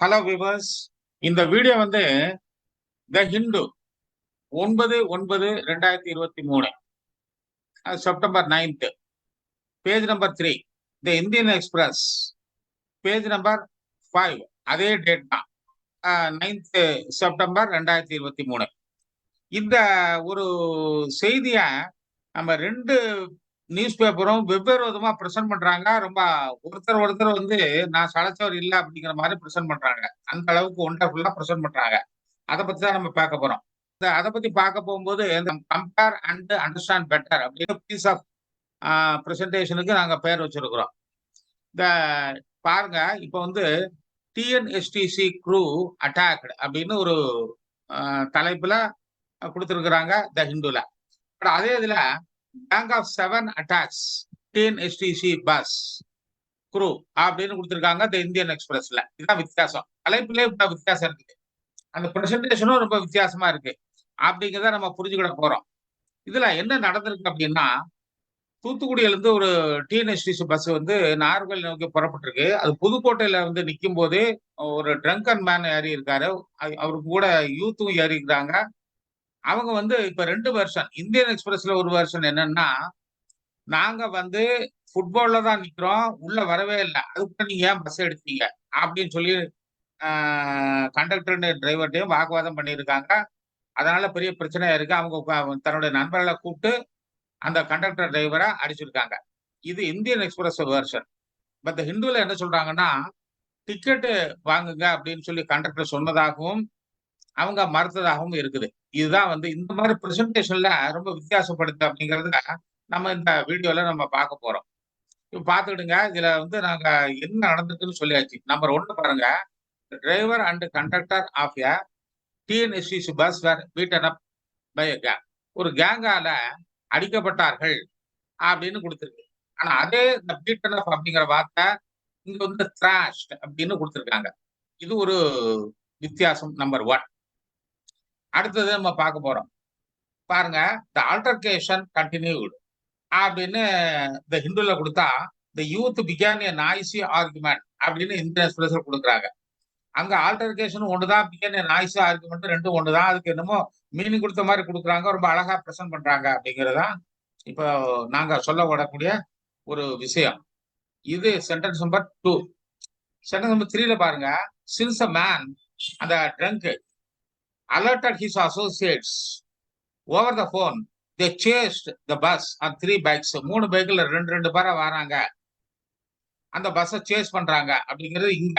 Hello viewers. இந்த video வந்து the Hindu 9/9/2023 செப்டம்பர் 9th page number 3. The Indian Express page number 5. அதே டேட் தான், 9th செப்டம்பர் 2023. இந்த ஒரு செய்திய நம்ம 2 நியூஸ் பேப்பரும் வெவ்வேறு விதமா பிரசன்ட் பண்றாங்க. ரொம்ப ஒருத்தர் வந்து நான் சளைச்சவர் இல்ல அப்படிங்கிற மாரி பிரசன்ட் பண்றாங்க. அந்த அளவுக்கு ஒண்டர்ஃபுல்லா பிரசன்ட் பண்றாங்க. அத பத்தி தான் நம்ம பார்க்க போறோம். அத பத்தி பார்க்க போகும்போது இந்த கம்பேர் அண்ட் அண்டர்ஸ்டாண்ட் பெட்டர் அப்படின்னு பீஸ் ஆஃப் பிரசன்டேஷனுக்கு நாங்க பெயர் வச்சிருக்கிறோம். இந்த பாருங்க, இப்ப வந்து டிஎன்எஸ்டிசி க்ரூ அட்டாக்டு அப்படின்னு ஒரு தலைப்புல குடுத்திருக்கிறாங்க த ஹிந்துல. அதே இதுல bank of 7 attacks TNSTC bus crew அப்படின்னு கொடுத்திருக்காங்க த இந்தியன் எக்ஸ்பிரஸ்ல. இதுதான் வித்தியாசம். தலைப்பிலே வித்தியாசம் இருக்குது. அந்த பிரசன்டேஷனும் ரொம்ப வித்தியாசமா இருக்கு அப்படிங்கிறத நம்ம புரிஞ்சுக்கிட போறோம். இதுல என்ன நடந்திருக்கு அப்படின்னா, தூத்துக்குடியில இருந்து ஒரு டிஎன்எஸ்டிசி பஸ் வந்து நாகர்கோவில் நோக்கி புறப்பட்டிருக்கு. அது புதுக்கோட்டையில வந்து நிக்கும் போது ஒரு ட்ரங்கன் மேன் ஏறி இருக்காரு. அவருக்கு கூட யூத்தும் ஏறி இருக்காங்க. அவங்க வந்து இப்ப 2 வெர்ஷன். இந்தியன் எக்ஸ்பிரஸ்ல ஒரு வெர்ஷன் என்னன்னா, நாங்க வந்து ஃபுட்பால்ல தான் நிக்கிறோம். உள்ள வரவே இல்ல. அதுக்கு நீங்க ஏன் பஸ் எடுத்தீங்க? அப்படின்னு சொல்லி கண்டக்டர் டிரைவர்ட்டயும் வாக்குவாதம் பண்ணியிருக்காங்க. அதனால பெரிய பிரச்சனையா இருக்கு. அவங்க தன்னுடைய நண்பர்கள கூப்பிட்டு அந்த கண்டக்டர் டிரைவர அடிச்சிருக்காங்க. இது இந்தியன் எக்ஸ்பிரஸ் வெர்ஷன். பட் ஹிந்துல என்ன சொல்றாங்கன்னா, டிக்கெட் வாங்குங்க அப்படின்னு சொல்லி கண்டக்டர் சொன்னதாகவும், அவங்க மறுத்ததாகவும் இருக்குது. இதுதான் வந்து இந்த மாதிரி பிரசன்டேஷன்ல ரொம்ப வித்தியாசப்படுது அப்படிங்கிறத நம்ம இந்த வீடியோல நம்ம பார்க்க போறோம். இப்ப பார்த்துக்கிடுங்க. இதுல வந்து நாங்க என்ன நடந்திருக்குன்னு சொல்லியாச்சு. நம்பர் 1 பாருங்க. Driver and conductor of a TNSTC bus were beaten up by a gang. ஒரு கேங்கால அடிக்கப்பட்டார்கள் அப்படின்னு குடுத்திருக்கு. ஆனா அதே இந்த பீட்டன் அப் அப்படிங்கிற வார்த்தை இங்க வந்து த்ராஷ்ட் அப்படின்னு குடுத்திருக்காங்க. இது ஒரு வித்தியாசம் நம்பர் 1. அடுத்தது நம்ம பார்க்க போறோம். பாருங்க, தி ஆல்டர்கேஷன் கன்டினியூட் அப்படின்னு இந்த ஹிந்துல குடுத்தா, தி யூத் பிகான் எ நாய்ஸி ஆர்குமென்ட் அப்படின்னு இந்தியன் எக்ஸ்பிரஸ்ல குடுக்குறாங்க. அங்க ஆல்டர்கேஷன் ஒண்ணுதான், பிகான் எ நாய்ஸி ஆர்குமென்ட் 2ம் ஒண்ணுதான். அதுக்கு என்னமோ மீனிங் குடுத்த மாரி குடுக்குறாங்க. ரொம்ப அழகா பிரசன்ட் பண்றாங்க அப்படிங்கிறதுதான் இப்போ நாங்க சொல்ல வரக்கூடிய ஒரு விஷயம். இது சென்டென்ஸ் நம்பர் 2. சென்டென்ஸ் நம்பர் 3ல பாருங்க. சின்ஸ் அ மேன், அந்த drunk alerted his associates over the phone, they chased the bus on 3 bikes. 3 பைக்ல 2 பேரா வராங்க. அந்த பஸ்ஸை சேஸ் பண்றாங்க அப்படிங்கிறது இங்க.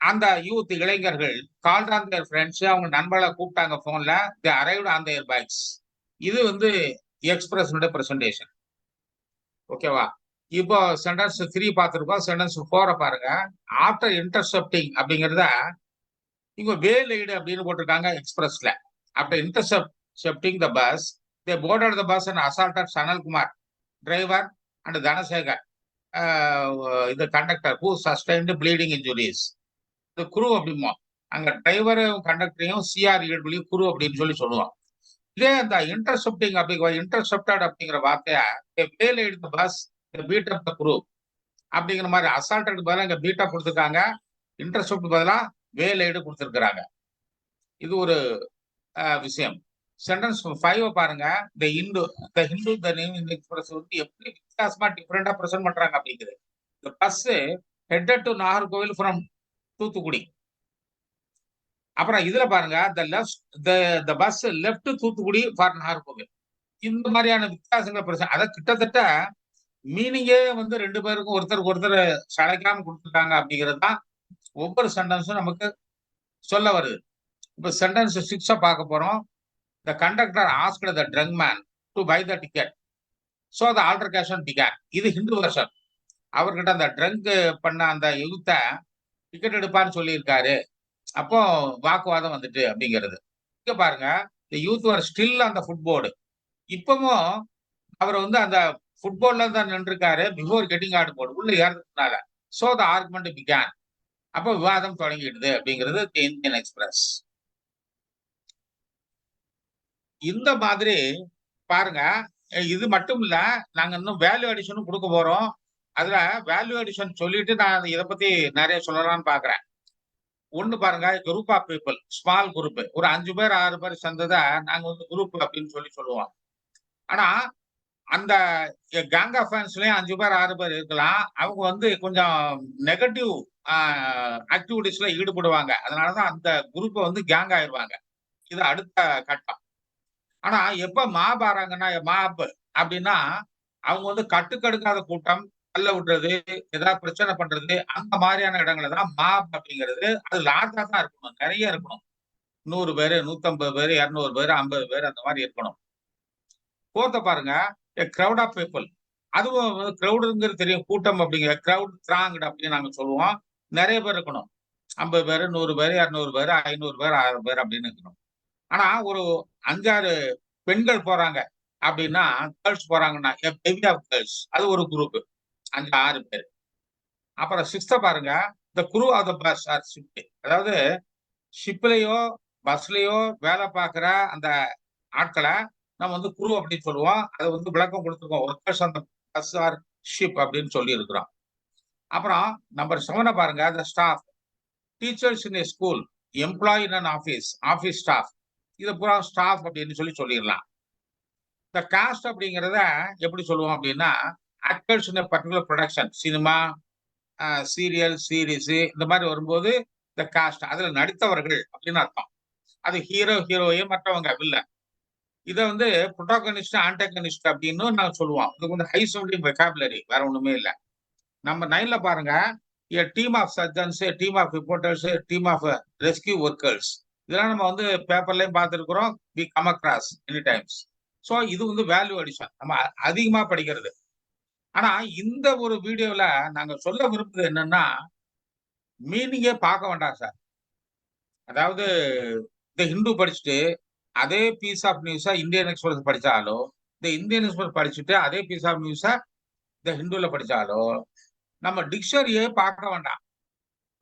அந்த யூத் இளைஞர்கள் கால்ட் ஆன் தேர் ஃப்ரெண்ட்ஸ், அவங்க நண்பர்களை கூப்பிட்டாங்க போன்ல. தே அரைவ்ட் ஆன் தேர் பைக்ஸ். இது வந்து எக்ஸ்பிரஸ் பிரசன்டேஷன். ஓகேவா? இப்போ சென்டென்ஸ் 3 பார்த்திருக்கோம். சென்டென்ஸ் 4 பாருங்க. ஆஃப்டர் இன்டர்செப்டிங் அப்படிங்கிறத இங்க வேல் எய்டு அப்படின்னு போட்டிருக்காங்க எக்ஸ்பிரஸ்ல. After intercepting the bus, they boarded the bus and assaulted Sanalkumar driver and Dhanasekar இது conductor who sustained bleeding injuries. இது குரு அப்படிமோ. அங்க டிரைவரும் கண்டக்டரையும் சிஆர்இடபிள்யூ குரு அப்படின்னு சொல்லி சொல்லுவோம். இதே அந்த இன்டர்செப்டிங் இன்டர்செப்டட் அப்படிங்கிற வார்த்தைய வேல் எய்டு த பஸ், பீட் அப் த குரு அப்படிங்கிற மாதிரி அசால்ட்டுக்கு பதிலாக இங்க பீட் அப் கொடுத்துருக்காங்க. இன்டர்செப்ட் பதிலா வேல் எய்டு கொடுத்துருக்காங்க. இது ஒரு விஷயம். சென்டென்ஸ் 5 பாருங்க. The Hindu the name in Express வந்து எப்படி வித்தியாசமா டிஃபரெண்டா பிரசன்ட் பண்றாங்க அப்படிங்கிறது. இந்த bus headed to Nagercoil from Thoothukudi. அப்புறம் இதுல பாருங்க, the bus left Thoothukudi for Nagercoil. இந்த மாதிரியான வித்தியாசங்களை பிரச்சனை. அத கிட்டத்தட்ட மீனிங்கே வந்து 2 பேருக்கும் ஒருத்தருக்கு ஒருத்தர் சளைக்காம கொடுத்துருக்காங்க அப்படிங்கிறது தான் ஒவ்வொரு சென்டென்ஸும் நமக்கு சொல்ல வருது. இப்ப சென்டென்ஸ் 6 பார்க்க போறோம். The conductor asked the drunk man to buy the ticket, so the altercation began. இது ஹிந்து வெர்ஷன். அவர்கிட்ட அந்த ட்ரங்க் பண்ண அந்த யூத்த டிக்கெட் எடுப்பான்னு சொல்லியிருக்காரு. அப்போ வாக்குவாதம் வந்துட்டு அப்படிங்கிறது. இங்க பாருங்க, தி யூத் வர் ஸ்டில் அந்த ஃபுட்போர்டு. இப்பவும் அவர் வந்து அந்த ஃபுட்பால்ல தான் நின்றுருக்காரு பிஃபோர் கெட்டிங் ஆன் போர்டு. உள்ள ஏறதுனால. So the argument began. அப்போ விவாதம் தொடங்கிடுது அப்படிங்கிறது இந்தியன் எக்ஸ்பிரஸ். இந்த மாதிரி பாருங்க. இது மட்டும் இல்ல, நாங்க இன்னும் வேல்யூ அடிஷனும் கொடுக்க போறோம். அதுல வேல்யூ அடிஷன் சொல்லிட்டு நான் இதை பத்தி நிறைய சொல்லலாம்னு பாக்குறேன். ஒண்ணு பாருங்க, group of people, small group. ஒரு 5 பேர், 6 பேர் சேர்ந்தத நாங்க வந்து குரூப் அப்படின்னு சொல்லுவோம். ஆனா, அந்த கேங் ஆஃப் ஃபேன்ஸ்லயும் 5 பேர், 6 பேர் இருக்கலாம். அவங்க வந்து கொஞ்சம் நெகட்டிவ் ஆ ஆக்டிவிட்டீஸ்ல ஈடுபடுவாங்க. அதனால தான் அந்த குரூப்ப வந்து கேங் ஆயிருவாங்க. இது அடுத்த கட்டம். ஆனா, எப்ப மாப் ஆறாங்கன்னா, மாப் அப்படின்னா, அவங்க வந்து கட்டுக்கடுக்காத கூட்டம், தள்ள விடுறது, ஏதாவது பிரச்சனை பண்றது, அந்த மாரியான இடங்கள தான் மாப் அப்படிங்கிறது. அது லார்ஜா தான் இருக்கணும். நெறைய இருக்கணும். 100 பேரு, 150 பேரு, 200 பேரு, 50 பேரு அந்த மாரி இருக்கணும். 4த்த பாருங்க, கிரவுட் ஆஃப் பீப்பிள். அதுவும் வந்து கிரவுடுங்கிறது தெரியும். கூட்டம் அப்படிங்கிற கிரவுட் திராங்க்டு அப்படின்னு நாங்க சொல்லுவோம். நெறைய பேர் இருக்கணும். 50 பேரு, 100 பேரு, 200 பேரு, 500 பேரு, 1000 பேரு அப்படின்னு இருக்கணும். ஆனா, ஒரு 5, 6 பெண்கள் போறாங்க அப்படின்னா, கேர்ள்ஸ் போறாங்கன்னா, பெவி ஆஃப் கேர்ள்ஸ் அது ஒரு குரூப். 5, 6 பேரு. அப்புறம் 6த்த பாருங்க, the crew of the bus or ship. அதாவது ஷிப்லயோ, பஸ்லயோ வேலை பார்க்கிற அந்த ஆட்கள நம்ம வந்து குரூ அப்படின்னு சொல்லுவோம். அது வந்து விளக்கம் குடுத்துருக்கோம். Workers on the bus or ship அப்படின்னு சொல்லியிருக்கிறோம். அப்புறம் நம்பர் 7 பாருங்க, the staff. Teachers in a school, employee in an office, office staff. இத பூரா ஸ்டாஃப் அப்படின்னு சொல்லிறலாம். இந்த காஸ்ட் அப்படிங்கிறத எப்படி சொல்லுவோம் அப்படின்னா, ஆக்டர்ஸ் இன் எ particular production. Cinema, serial, series இந்த மாரி வரும்போது இந்த காஸ்ட். அதுல நடித்தவர்கள் அப்படின்னு அர்த்தம். அது ஹீரோ, ஹீரோயின் மற்றவங்க வில்லன். இத வந்து புரோட்டகனிஸ்ட், ஆன்டகனிஸ்ட் அப்படின்னு நாங்க சொல்லுவோம். இது வந்து ஹை சவுண்டிங் வெக்காபுலரி. வேற ஒண்ணுமே இல்ல. நம்ம 9ல பாருங்க, a team of surgeons, team of reporters, team of rescue workers. இதெல்லாம் நம்ம வந்து பேப்பர்லயும் பார்த்திருக்கிறோம். We come across many times. So இது வந்து வேல்யூ அடிஷன். நம்ம அதிகமா படிக்கிறது. ஆனா இந்த ஒரு வீடியோல நாங்க சொல்ல விரும்புறது என்னன்னா, மீனிங்கே பார்க்க வேண்டாம் சார். அதாவது இந்த ஹிந்து படிச்சுட்டு, அதே பீஸ் ஆஃப் நியூஸ இந்தியன் எக்ஸ்பிரஸ் படிச்சாலோ, இந்த இந்தியன் எக்ஸ்பிரஸ் படிச்சுட்டு அதே பீஸ் ஆஃப் நியூஸ இந்த ஹிந்துல படிச்சாலோ, நம்ம டிக்ஷனரியே பார்க்க வேண்டாம்.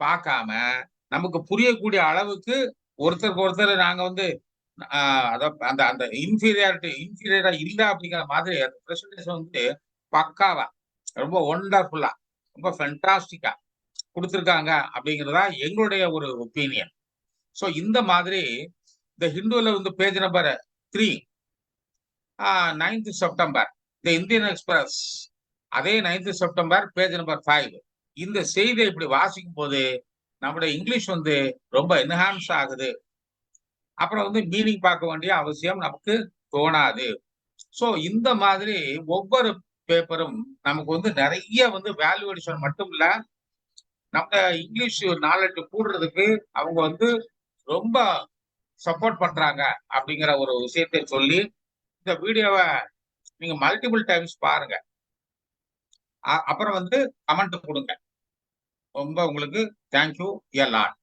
பார்க்காம, நமக்கு புரியக்கூடிய அளவுக்கு ஒருத்தருக்கு ஒருத்தர் நாங்க வந்து அ அத அந்த அந்த இன்ஃபீரியரா இல்ல அப்படிங்கிற மாதிரி அந்த பிரசன்டேஷன் வந்து பக்காவா, ரொம்ப ஒண்டர்ஃபுல்லா, ரொம்ப ஃபேன்டாஸ்டிக்கா குடுத்திருக்காங்க அப்படிங்கிறது தான் எங்களுடைய ஒரு ஒப்பீனியன். சோ இந்த மாதிரி இந்த ஹிந்துல வந்து பேஜ் நம்பர் 3 9த் செப்டம்பர் தி இந்தியன் எக்ஸ்பிரஸ் அதே 9த் செப்டம்பர் பேஜ் நம்பர் 5 இந்த செய்தியை இப்படி வாசிக்கும்போது நம்முடைய இங்கிலீஷ் வந்து ரொம்ப என்ஹான்ஸ் ஆகுது. அப்புறம் வந்து மீனிங் பார்க்க வேண்டிய அவசியம் நமக்கு தோணாது. சோ இந்த மாதிரி ஒவ்வொரு பேப்பரும் நமக்கு வந்து நெறைய வந்து வேல்யூ அடிஷன் மட்டும் இல்ல, நம்ம இங்கிலீஷ் நாலேட்ஜ் கூடுறதுக்கு அவங்க வந்து ரொம்ப சப்போர்ட் பண்றாங்க அப்படிங்கிற ஒரு விஷயத்தை சொல்லி, இந்த வீடியோவ நீங்க மல்டிபிள் டைம்ஸ் பாருங்க. அப்புறம் வந்து கமெண்ட் குடுங்க. ரொம்ப உங்களுக்கு தேங்க் யூ எ லாட்.